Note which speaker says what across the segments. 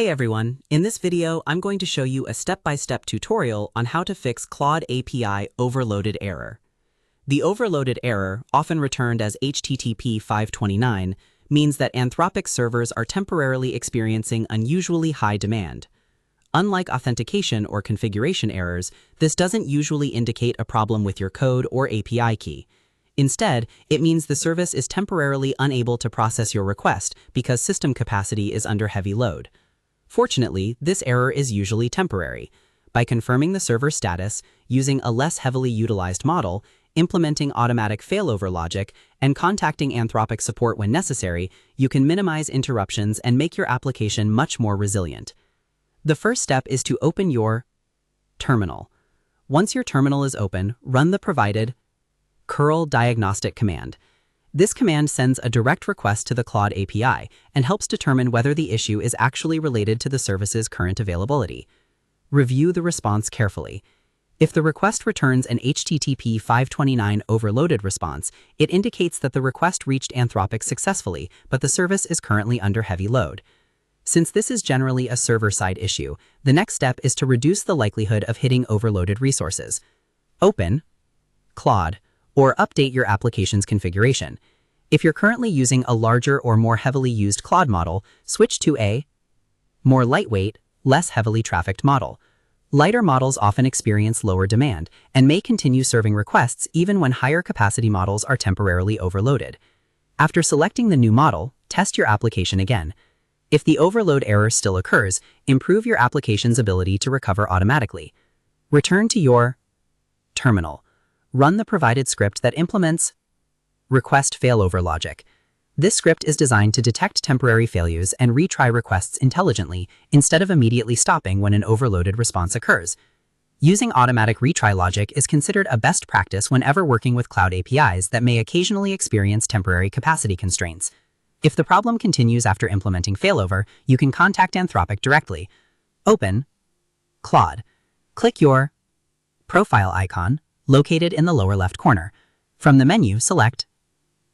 Speaker 1: Hey everyone, in this video I'm going to show you a step-by-step tutorial on how to fix Claude API overloaded error. The overloaded error, often returned as HTTP 529, means that Anthropic servers are temporarily experiencing unusually high demand. Unlike authentication or configuration errors, this doesn't usually indicate a problem with your code or API key. Instead, it means the service is temporarily unable to process your request because system capacity is under heavy load. Fortunately, this error is usually temporary. By confirming the server status, using a less heavily utilized model, implementing automatic failover logic, and contacting Anthropic support when necessary, you can minimize interruptions and make your application much more resilient. The first step is to open your terminal. Once your terminal is open, run the provided curl diagnostic command. This command sends a direct request to the Claude API and helps determine whether the issue is actually related to the service's current availability. Review the response carefully. If the request returns an HTTP 529 overloaded response, it indicates that the request reached Anthropic successfully, but the service is currently under heavy load. Since this is generally a server-side issue, the next step is to reduce the likelihood of hitting overloaded resources. Open Claude or update your application's configuration. If you're currently using a larger or more heavily used Claude model, switch to a more lightweight, less heavily trafficked model. Lighter models often experience lower demand and may continue serving requests even when higher capacity models are temporarily overloaded. After selecting the new model, test your application again. If the overload error still occurs, improve your application's ability to recover automatically. Return to your terminal. Run the provided script that implements request failover logic. This script is designed to detect temporary failures and retry requests intelligently instead of immediately stopping when an overloaded response occurs. Using automatic retry logic is considered a best practice whenever working with cloud APIs that may occasionally experience temporary capacity constraints. If the problem continues after implementing failover, you can contact Anthropic directly. Open Claude. Click your profile icon located in the lower left corner. From the menu, select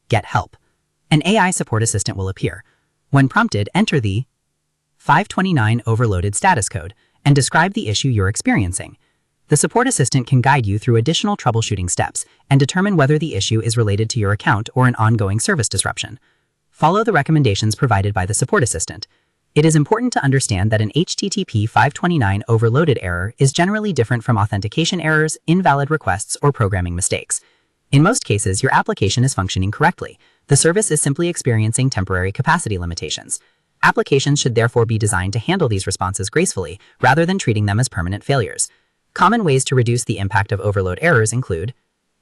Speaker 1: Get Help. An AI support assistant will appear. When prompted, enter the 529 overloaded status code and describe the issue you're experiencing. The support assistant can guide you through additional troubleshooting steps and determine whether the issue is related to your account or an ongoing service disruption. Follow the recommendations provided by the support assistant. It is important to understand that an HTTP 529 overloaded error is generally different from authentication errors, invalid requests, or programming mistakes. In most cases, your application is functioning correctly. The service is simply experiencing temporary capacity limitations. Applications should therefore be designed to handle these responses gracefully, rather than treating them as permanent failures. Common ways to reduce the impact of overload errors include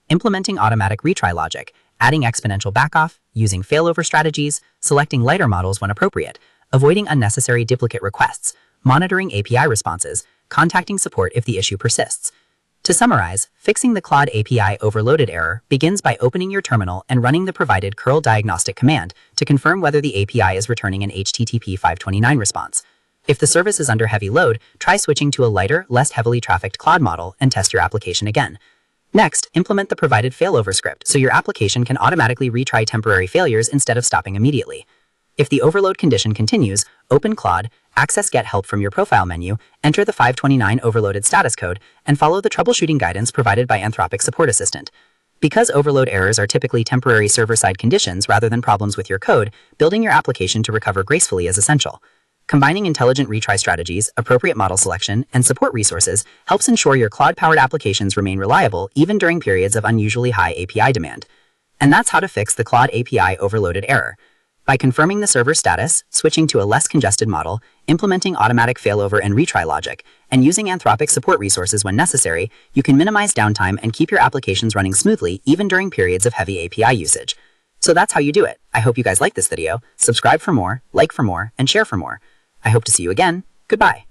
Speaker 1: implementing automatic retry logic, adding exponential backoff, using failover strategies, selecting lighter models when appropriate, avoiding unnecessary duplicate requests, monitoring API responses, contacting support if the issue persists. To summarize, fixing the Claude API overloaded error begins by opening your terminal and running the provided curl diagnostic command to confirm whether the API is returning an HTTP 529 response. If the service is under heavy load, try switching to a lighter, less heavily trafficked Claude model and test your application again. Next, implement the provided failover script so your application can automatically retry temporary failures instead of stopping immediately. If the overload condition continues, open Claude, access Get Help from your profile menu, enter the 529 overloaded status code, and follow the troubleshooting guidance provided by Anthropic Support Assistant. Because overload errors are typically temporary server-side conditions rather than problems with your code, building your application to recover gracefully is essential. Combining intelligent retry strategies, appropriate model selection, and support resources helps ensure your Claude-powered applications remain reliable even during periods of unusually high API demand. And that's how to fix the Claude API overloaded error. By confirming the server status, switching to a less congested model, implementing automatic failover and retry logic, and using Anthropic support resources when necessary, you can minimize downtime and keep your applications running smoothly even during periods of heavy API usage. So that's how you do it. I hope you guys liked this video. Subscribe for more, like for more, and share for more. I hope to see you again. Goodbye.